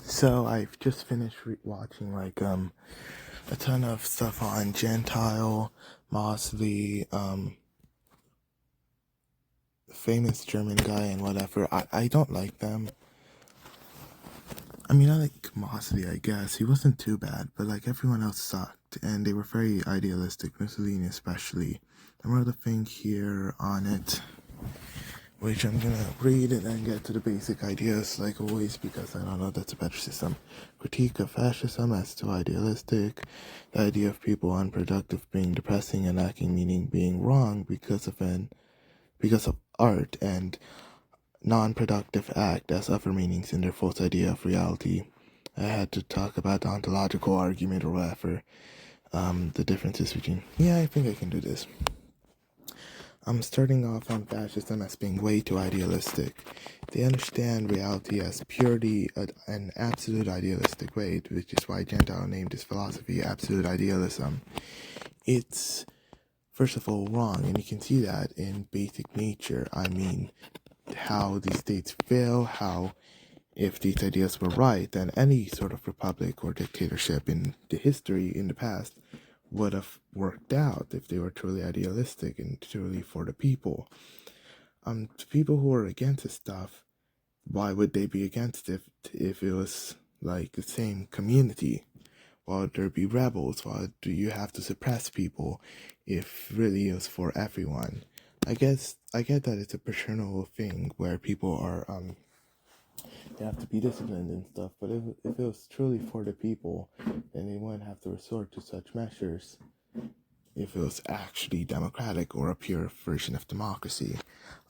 So I've just finished watching a ton of stuff on Gentile, Mosley, famous German guy and whatever. I don't like them. I mean, I like Mosley, I guess. He wasn't too bad, but like everyone else sucked, and they were very idealistic, Mussolini especially. I wrote a thing here on it, which I'm gonna read and then get to the basic ideas, like always, because I don't know that's a better system. Critique of fascism as too idealistic. The idea of people unproductive being depressing and lacking meaning being wrong because of art, and non-productive act as other meanings in their false idea of reality. I had to talk about the ontological argument or whatever. The differences between. Yeah, I think I can do this. I'm starting off on fascism as being way too idealistic. They understand reality as purely an absolute idealistic way, which is why Gentile named his philosophy absolute idealism. It's, first of all, wrong, and you can see that in basic nature. I mean, how these states fail, how if these ideas were right, then any sort of republic or dictatorship in the history, in the past, would have worked out if they were truly idealistic and truly for the people. To people who are against this stuff, why would they be against it if it was like the same community? Why would there be rebels? Why do you have to suppress people if really it was for everyone? I get that it's a personal thing where people are they have to be disciplined and stuff, but if it was truly for the people, then they wouldn't have to resort to such measures if it was actually democratic or a pure version of democracy.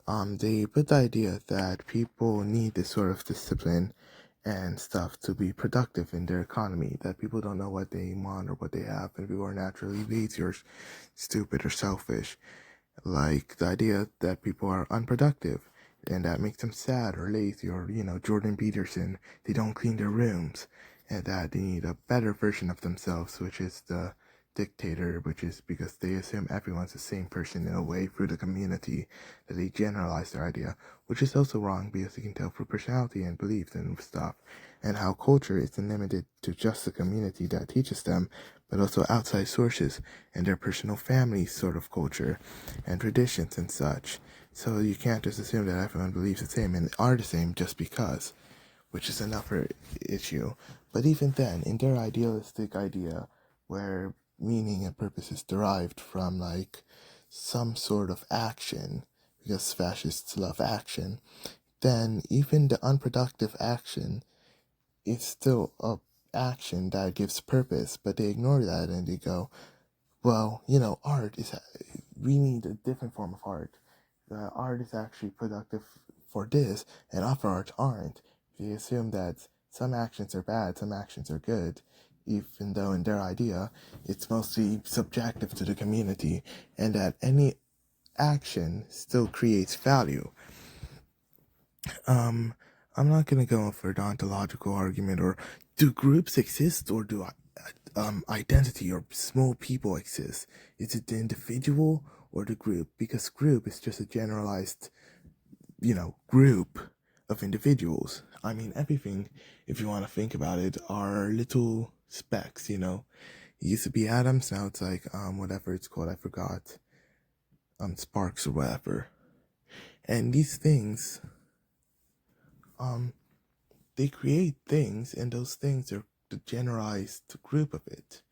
They put the idea that people need this sort of discipline and stuff to be productive in their economy, that people don't know what they want or what they have, and people are naturally lazy or stupid or selfish. Like the idea that people are unproductive and that makes them sad or lazy, or Jordan Peterson, they don't clean their rooms, and that they need a better version of themselves, which is the dictator, which is because they assume everyone's the same person in a way through the community, that they generalize their idea, which is also wrong because you can tell through personality and beliefs and stuff, and how culture isn't limited to just the community that teaches them, but also outside sources and their personal family sort of culture and traditions and such. So you can't just assume that everyone believes the same and are the same just because, which is another issue. But even then, in their idealistic idea, where meaning and purpose is derived from like some sort of action, because fascists love action, then even the unproductive action is still a action that gives purpose, but they ignore that and they go, well, art is, we need a different form of art. Art is actually productive for this, and other arts aren't. They assume that some actions are bad, some actions are good, even though in their idea, it's mostly subjective to the community, and that any action still creates value. I'm not gonna go for the ontological argument, or do groups exist, or do identity or small people exist? Is it the individual or the group? Because group is just a generalized, group of individuals. I mean, everything, if you want to think about it, are little specks, It used to be atoms, now it's like, whatever it's called, I forgot. Sparks or whatever. And these things, they create things, and those things are the generalized group of it,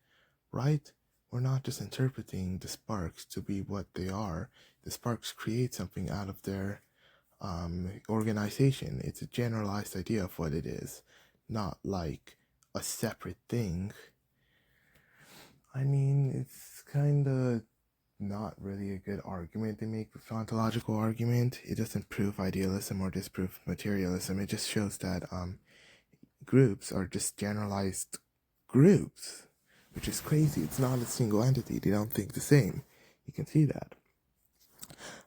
right? We're not just interpreting the sparks to be what they are. The sparks create something out of their organization. It's a generalized idea of what it is, not like a separate thing. I mean, it's kind of not really a good argument they make with ontological argument. It doesn't prove idealism or disprove materialism. It just shows that groups are just generalized groups, which is crazy. It's not a single entity. They don't think the same. You can see that.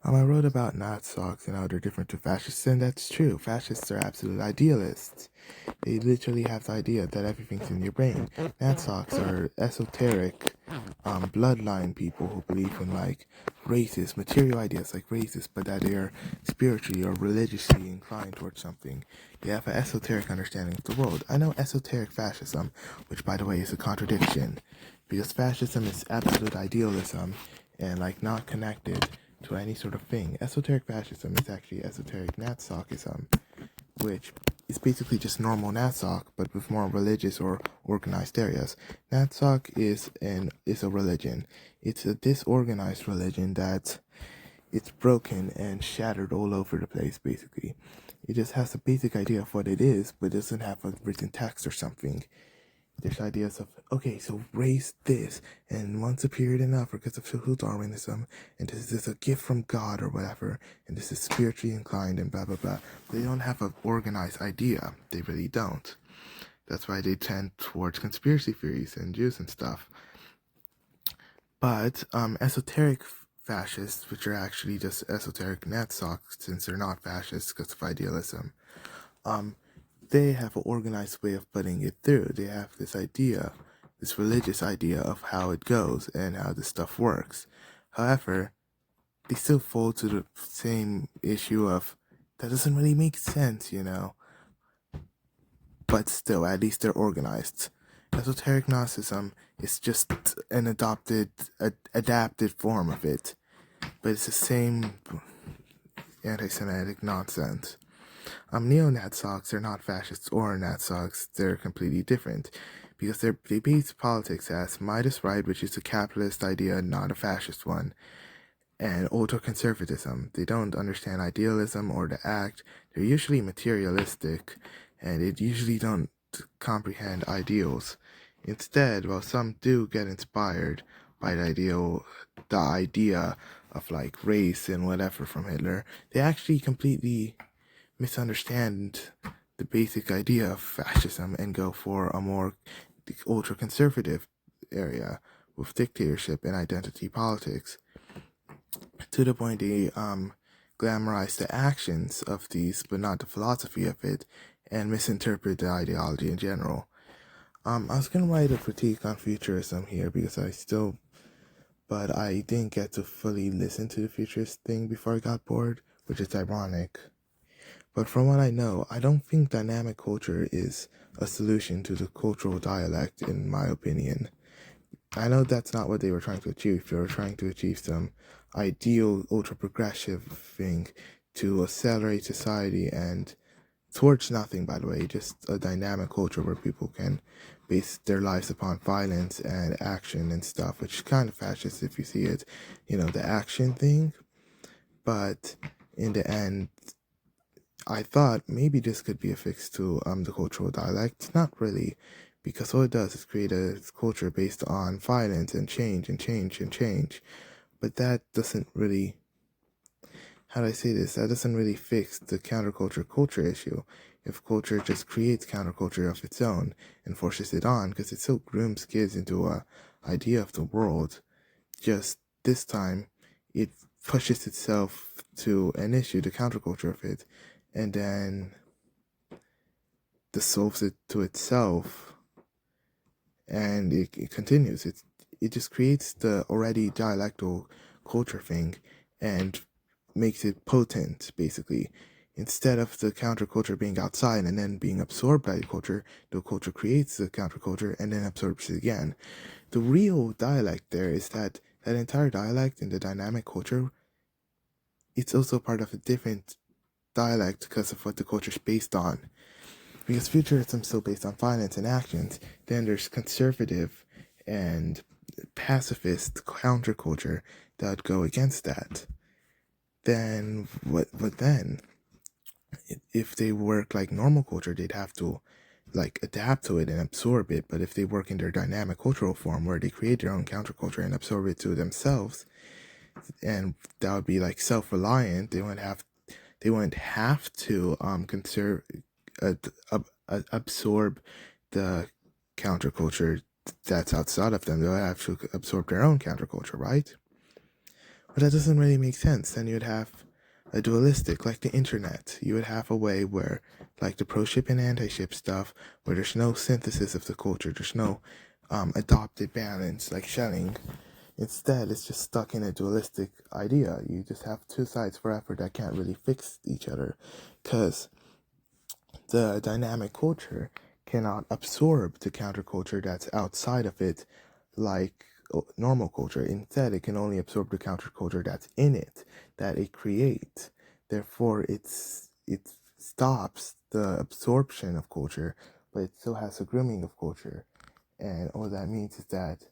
I wrote about Nazis and how they're different to fascists, and that's true. Fascists are absolute idealists. They literally have the idea that everything's in your brain. Nazis are esoteric bloodline people who believe in like racist, material ideas like racist, but that they are spiritually or religiously inclined towards something. They have an esoteric understanding of the world. I know esoteric fascism, which by the way is a contradiction, because fascism is absolute idealism and like not connected to any sort of thing. Esoteric fascism is actually esoteric Nazism, which is basically just normal Natsok, but with more religious or organized areas. Natsok is a religion. It's a disorganized religion that it's broken and shattered all over the place, basically. It just has a basic idea of what it is, but doesn't have a written text or something. There's ideas of, okay, so raise this, and once appeared in Africa because of social Darwinism, and this is a gift from God or whatever, and this is spiritually inclined and blah blah blah. They don't have an organized idea. They really don't. That's why they tend towards conspiracy theories and Jews and stuff. But esoteric fascists, which are actually just esoteric Nazis, since they're not fascists because of idealism, they have an organized way of putting it through. They have this idea, this religious idea of how it goes and how this stuff works. However, they still fall to the same issue of that doesn't really make sense, you know. But still, at least they're organized. Esoteric Gnosticism is just an adapted form of it, but it's the same anti-Semitic nonsense. Neo-Nazis are not fascists or Nazis. They're completely different because they base politics as Midas right, which is a capitalist idea, not a fascist one, and ultra-conservatism. They don't understand idealism or the act. They're usually materialistic, and they usually don't comprehend ideals. Instead, while some do get inspired by the idea of like race and whatever from Hitler, they actually completely misunderstand the basic idea of fascism and go for a more ultra-conservative area with dictatorship and identity politics. To the point they glamorize the actions of these, but not the philosophy of it, and misinterpret the ideology in general. I was gonna write a critique on futurism here but I didn't get to fully listen to the futurist thing before I got bored, which is ironic. But from what I know, I don't think dynamic culture is a solution to the cultural dialect, in my opinion. I know that's not what they were trying to achieve. They were trying to achieve some ideal, ultra-progressive thing to accelerate society and towards nothing, by the way, just a dynamic culture where people can base their lives upon violence and action and stuff, which is kind of fascist if you see it, the action thing. But in the end, I thought maybe this could be a fix to the cultural dialect. Not really, because all it does is create a culture based on violence and change and change and change. But that doesn't really, how do I say this? That doesn't really fix the culture issue. If culture just creates counterculture of its own and forces it on, because it still grooms kids into a idea of the world, just this time it pushes itself to an issue, the counterculture of it, and then dissolves it to itself, and it continues. It just creates the already dialectal culture thing and makes it potent, basically. Instead of the counterculture being outside and then being absorbed by the culture creates the counterculture and then absorbs it again. The real dialect there is that entire dialect in the dynamic culture, it's also part of a different dialect because of what the culture is based on. Because futurism is still based on violence and actions, then there's conservative and pacifist counterculture that would go against that. Then what then? If they work like normal culture, they'd have to like adapt to it and absorb it. But if they work in their dynamic cultural form where they create their own counterculture and absorb it to themselves, and that would be like self-reliant, they wouldn't have to absorb the counterculture that's outside of them. They'll have to absorb their own counterculture, right? But that doesn't really make sense. Then you'd have a dualistic, like the internet. You would have a way where, like the pro-ship and anti-ship stuff, where there's no synthesis of the culture, there's no adopted balance like Schelling. Instead, it's just stuck in a dualistic idea. You just have two sides forever that can't really fix each other, because the dynamic culture cannot absorb the counterculture that's outside of it, like normal culture. Instead, it can only absorb the counterculture that's in it, that it creates. Therefore, it stops the absorption of culture, but it still has a grooming of culture. And all that means is that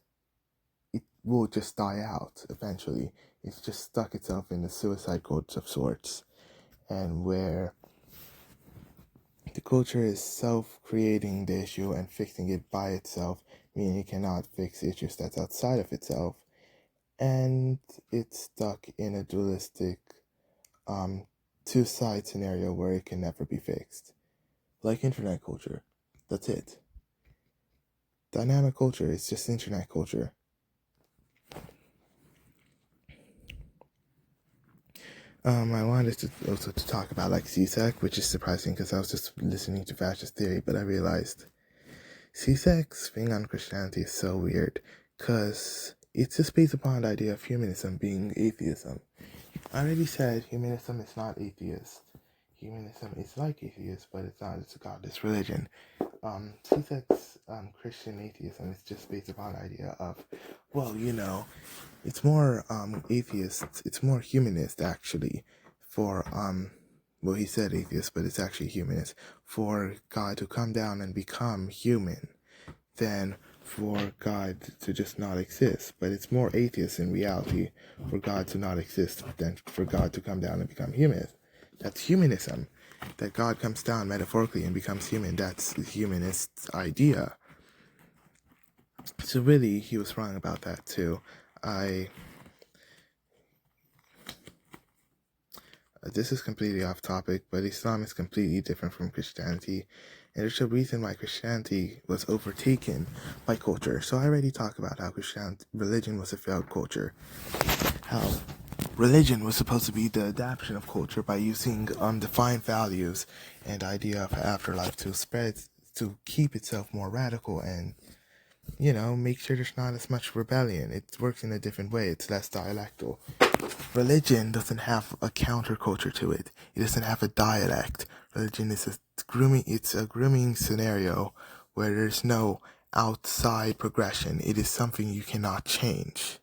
it will just die out eventually. It's just stuck itself in a suicide cult of sorts, and where the culture is self-creating the issue and fixing it by itself, meaning it cannot fix issues that's outside of itself, and it's stuck in a dualistic two-side scenario where it can never be fixed. Like internet culture. That's it. Dynamic culture is just internet culture. I wanted to also to talk about like CSEC, which is surprising because I was just listening to fascist theory, but I realized CSEC's thing on Christianity is so weird because it's just based upon the idea of humanism being atheism. I already said humanism is not atheist. Humanism is like atheist, but it's not. It's a godless religion. CSEC's Christian atheism is just based upon the idea of, well, it's more atheist, it's more humanist actually, for well, he said atheist, but it's actually humanist, for God to come down and become human than for God to just not exist. But it's more atheist in reality for God to not exist than for God to come down and become human. That's humanism. That God comes down metaphorically and becomes human. That's the humanist idea. So really, he was wrong about that too. This is completely off topic, but Islam is completely different from Christianity, and there's a reason why Christianity was overtaken by culture. So I already talked about how religion was a failed culture, how religion was supposed to be the adaptation of culture by using defined values and idea of afterlife to spread, to keep itself more radical and make sure there's not as much rebellion. It works in a different way. It's less dialectal. Religion doesn't have a counterculture to it. It doesn't have a dialect. Religion is it's a grooming scenario where there's no outside progression. It is something you cannot change.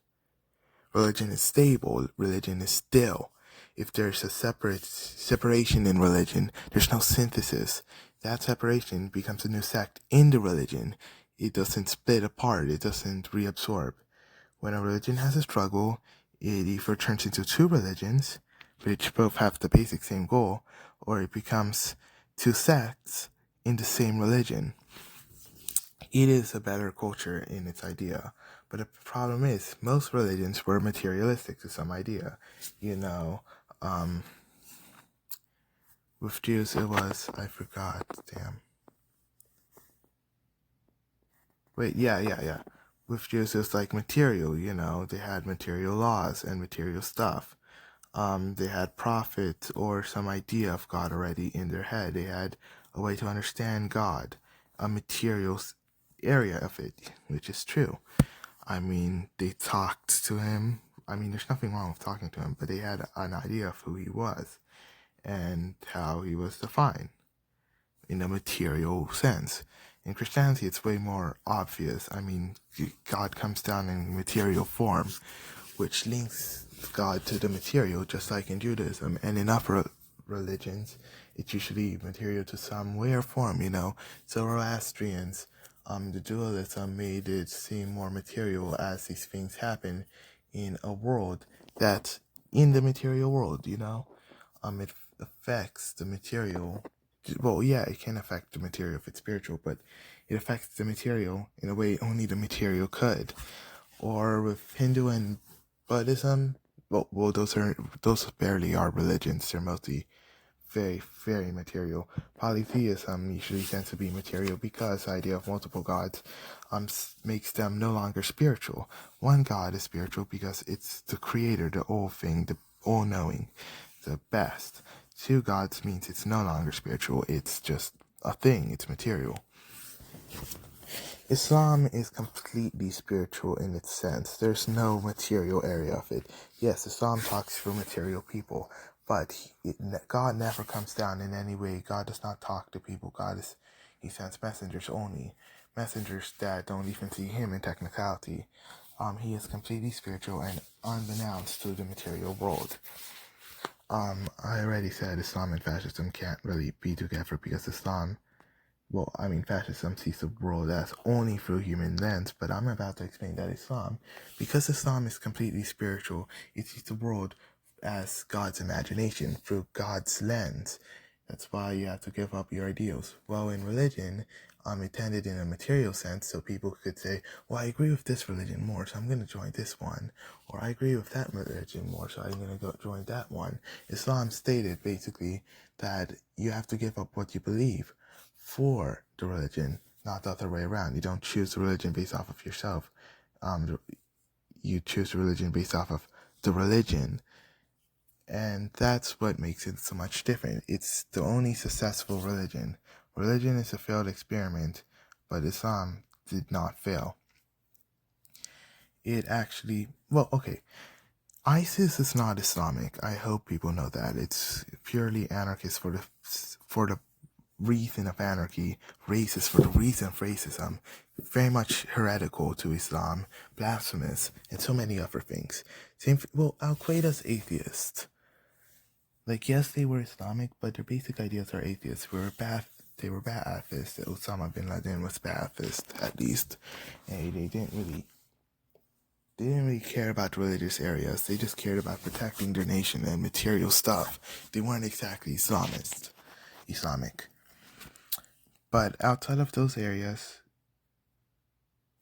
Religion is stable. Religion is still. If there's a separation in religion, there's no synthesis. That separation becomes a new sect in the religion. It doesn't split apart. It doesn't reabsorb. When a religion has a struggle, it either turns into two religions, which both have the basic same goal, or it becomes two sects in the same religion. It is a better culture in its idea, but the problem is most religions were materialistic to some idea. With Jews it was, I forgot, damn. Wait, yeah. With Jews it was like material, they had material laws and material stuff. They had prophet or some idea of God already in their head. They had a way to understand God, a material area of it, which is true. They talked to him. There's nothing wrong with talking to him, but they had an idea of who he was and how he was defined in a material sense. In Christianity, it's way more obvious. God comes down in material form, which links God to the material, just like in Judaism. And in other religions, it's usually material to some way or form, Zoroastrians, the dualism made it seem more material as these things happen in a world that's in the material world, it affects the material. Well, yeah, it can affect the material if it's spiritual, but it affects the material in a way only the material could. Or with Hindu and Buddhism, well, those barely are religions. They're mostly very, very material. Polytheism usually tends to be material because the idea of multiple gods makes them no longer spiritual. One god is spiritual because it's the creator, the all thing, the all-knowing, the best. Two gods means it's no longer spiritual. It's just a thing. It's material. Islam is completely spiritual in its sense. There's no material area of it. Yes, Islam talks for material people, but God never comes down in any way. God does not talk to people. He sends messengers only. Messengers that don't even see him in technicality. He is completely spiritual and unbeknownst to the material world. I already said Islam and fascism can't really be together because fascism sees the world as only through human lens, but I'm about to explain that because Islam is completely spiritual, it sees the world as God's imagination through God's lens. That's why you have to give up your ideals. Well, in religion, intended in a material sense, so people could say, well, I agree with this religion more, so I'm going to join this one. Or I agree with that religion more, so I'm going to go join that one. Islam stated, basically, that you have to give up what you believe for the religion, not the other way around. You don't choose the religion based off of yourself. You choose the religion based off of the religion. And that's what makes it so much different. It's the only successful religion. Religion is a failed experiment, but Islam did not fail. It actually, ISIS is not Islamic. I hope people know that. It's purely anarchist for the reason of anarchy, racist for the reason of racism, very much heretical to Islam, blasphemous, and so many other things. Al-Qaeda's atheist. Yes, they were Islamic, but their basic ideas are atheists. They were Ba'athists. Osama bin Laden was Ba'athist, at least. And they didn't really care about religious areas. They just cared about protecting their nation and material stuff. They weren't exactly Islamic. But outside of those areas,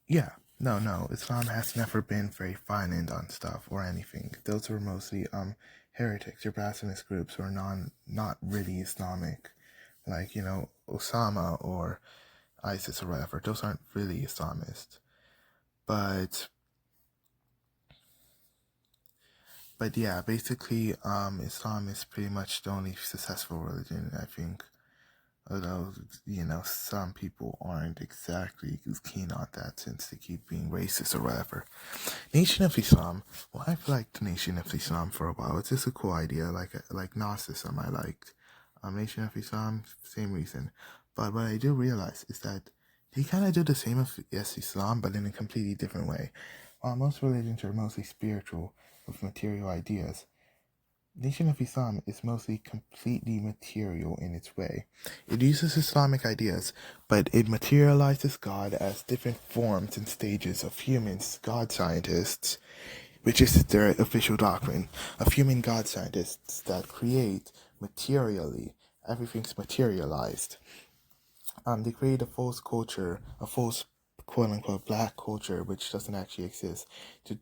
Islam has never been very violent on stuff or anything. Those were mostly heretics or blasphemous groups who are not really Islamic, like Osama or ISIS or whatever. Those aren't really Islamist, but yeah, basically, Islam is pretty much the only successful religion, I think. Although, some people aren't exactly as keen on that since they keep being racist or whatever. Nation of Islam. Well, I've liked Nation of Islam for a while. It's just a cool idea, like Gnosticism I liked. Nation of Islam, same reason. But what I do realize is that they kind of do the same as Islam, but in a completely different way. While most religions are mostly spiritual, with material ideas, Nation of Islam is mostly completely material in its way. It uses Islamic ideas, but it materializes God as different forms and stages of humans, God scientists, which is their official doctrine, of human God scientists that create materially. Everything's materialized. They create a false culture, a false quote-unquote black culture, which doesn't actually exist, to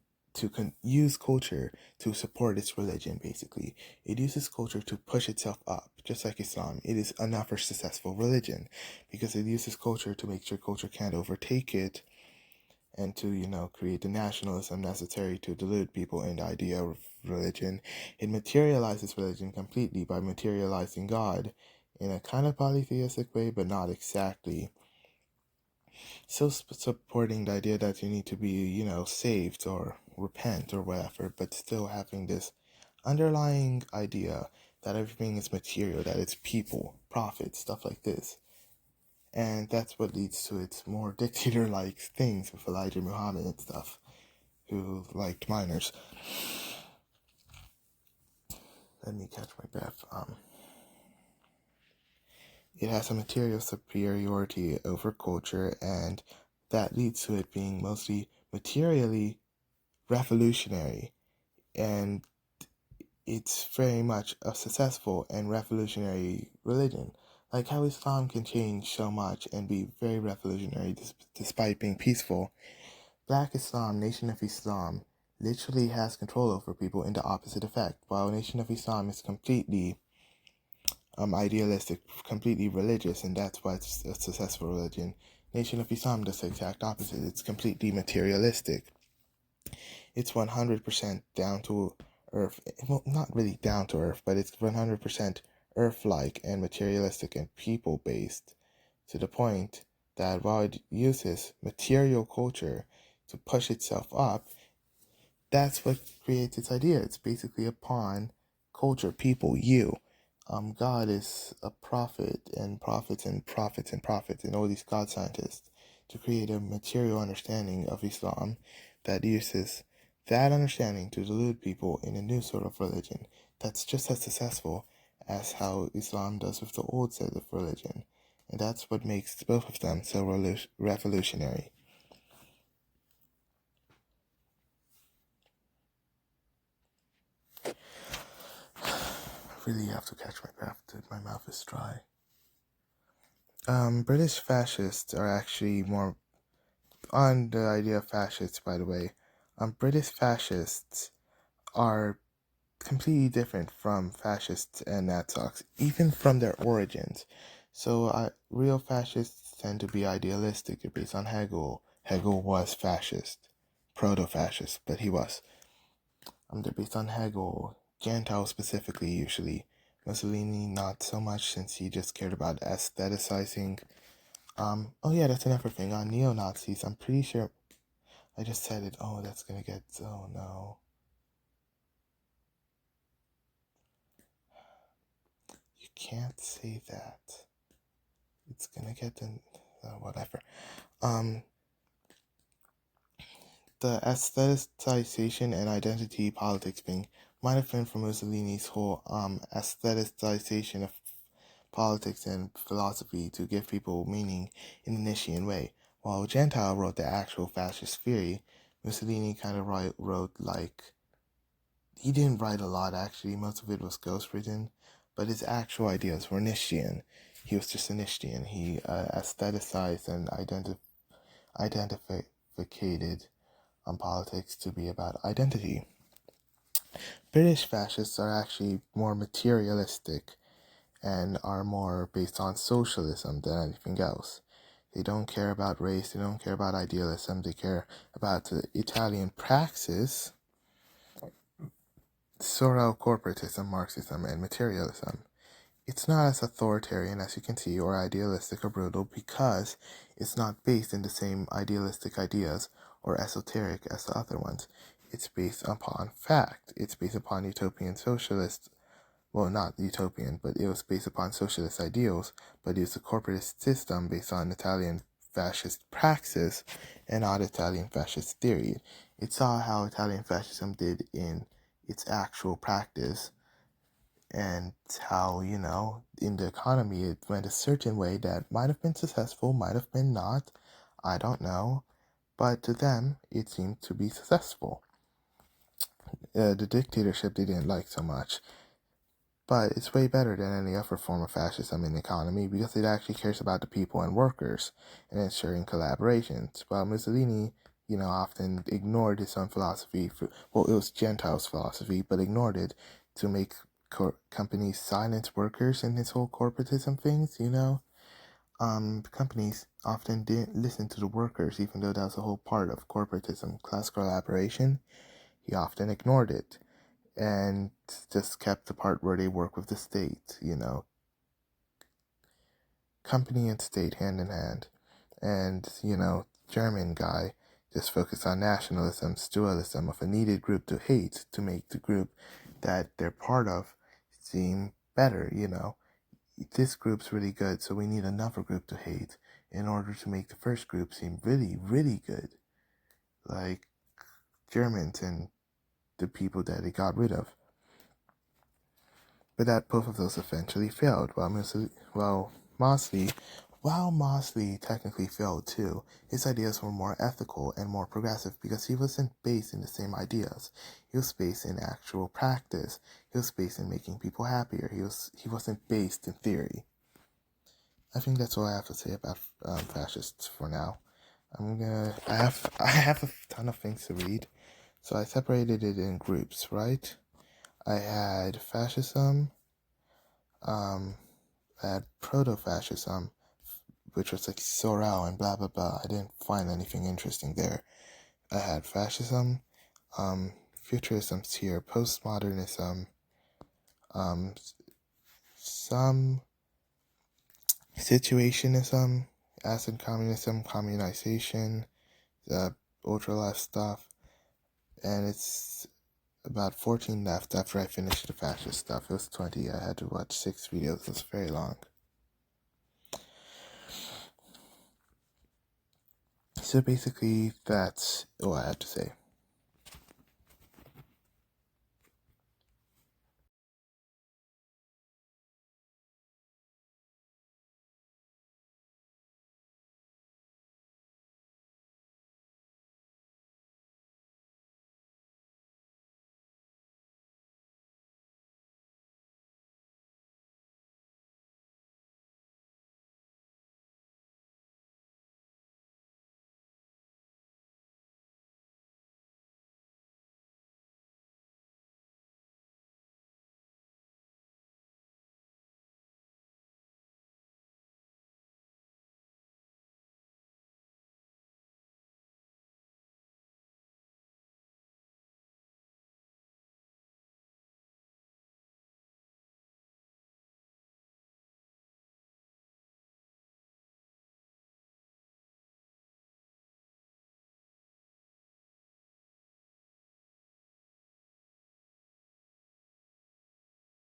use culture to support its religion, basically. It uses culture to push itself up, just like Islam. It is another successful religion, because it uses culture to make sure culture can't overtake it, and to, create the nationalism necessary to delude people in the idea of religion. It materializes religion completely by materializing God in a kind of polytheistic way, but not exactly. Still supporting the idea that you need to be, saved or repent or whatever, but still having this underlying idea that everything is material, that it's people, profit, stuff like this. And that's what leads to its more dictator-like things with Elijah Muhammad and stuff, who liked minors. Let me catch my breath. It has a material superiority over culture, and that leads to it being mostly materially revolutionary. And it's very much a successful and revolutionary religion. Like how Islam can change so much and be very revolutionary despite being peaceful. Black Islam, Nation of Islam, literally has control over people in the opposite effect. While Nation of Islam is completely idealistic, completely religious, and that's why it's a successful religion. Nation of Islam does the exact opposite. It's completely materialistic. It's 100% down to earth. Well, not really down to earth, but it's 100% earth-like and materialistic and people-based, to the point that while it uses material culture to push itself up, that's what creates its idea. It's basically upon culture, people, you. God is a prophet and prophets and prophets and prophets and all these God scientists to create a material understanding of Islam that uses that understanding to delude people in a new sort of religion that's just as successful as how Islam does with the old set of religion. And that's what makes both of them so revolutionary. I really have to catch my breath, dude. My mouth is dry. British fascists are actually more on the idea of fascists, by the way. British fascists are completely different from fascists and Nazis, even from their origins. So, real fascists tend to be idealistic. They're based on Hegel. Hegel was fascist, proto-fascist, but he was. They're based on Hegel, Gentile specifically, usually. Mussolini, not so much, since he just cared about aestheticizing. Oh yeah, that's another thing. On neo-Nazis, I'm pretty sure I just said it. Oh, that's gonna get, oh no. You can't say that. It's gonna get in, whatever. The aestheticization and identity politics thing might have been from Mussolini's whole, aestheticization of politics and philosophy to give people meaning in a Nietzschean way. While Gentile wrote the actual fascist theory, Mussolini kind of wrote like, he didn't write a lot actually, most of it was ghostwritten, but his actual ideas were Nietzschean. He was just a Nietzschean. He aestheticized and identified on politics to be about identity. British fascists are actually more materialistic and are more based on socialism than anything else. They don't care about race, they don't care about idealism, they care about the Italian praxis, Sorel corporatism, Marxism, and materialism. It's not as authoritarian as you can see, or idealistic or brutal, because it's not based in the same idealistic ideas or esoteric as the other ones. It's based upon fact. It's based upon utopian socialist, well, not utopian, but it was based upon socialist ideals, but it was a corporatist system based on Italian fascist praxis and not Italian fascist theory. It saw how Italian fascism did in its actual practice and how, in the economy it went a certain way that might have been successful, might have been not, I don't know, but to them it seemed to be successful. The dictatorship they didn't like so much, but it's way better than any other form of fascism in the economy because it actually cares about the people and workers and ensuring collaborations, while Mussolini, often ignored his own philosophy. Well, it was Gentile's philosophy, but ignored it to make companies silence workers in his whole corporatism things, companies often didn't listen to the workers, even though that was a whole part of corporatism, class collaboration. He often ignored it and just kept the part where they work with the state, company and state hand in hand. And, German guy just focused on nationalism, dualism of a needed group to hate to make the group that they're part of seem better, This group's really good, so we need another group to hate in order to make the first group seem really, really good. Like Germans and the people that they got rid of. But that both of those eventually failed, while Mosley technically failed too. His ideas were more ethical and more progressive because he wasn't based in the same ideas. He was based in actual practice. He was based in making people happier. He wasn't based in theory. I think that's all I have to say about fascists for now. I have a ton of things to read, so I separated it in groups, right? I had fascism, I had proto-fascism, which was like Sorel and blah blah blah. I didn't find anything interesting there. I had fascism, futurism's here, postmodernism, some situationism, acid communism, communization, the ultra left stuff, and it's about 14 left after I finished the fascist stuff. It was 20. I had to watch 6 videos. It was very long. So basically, that's all I have to say.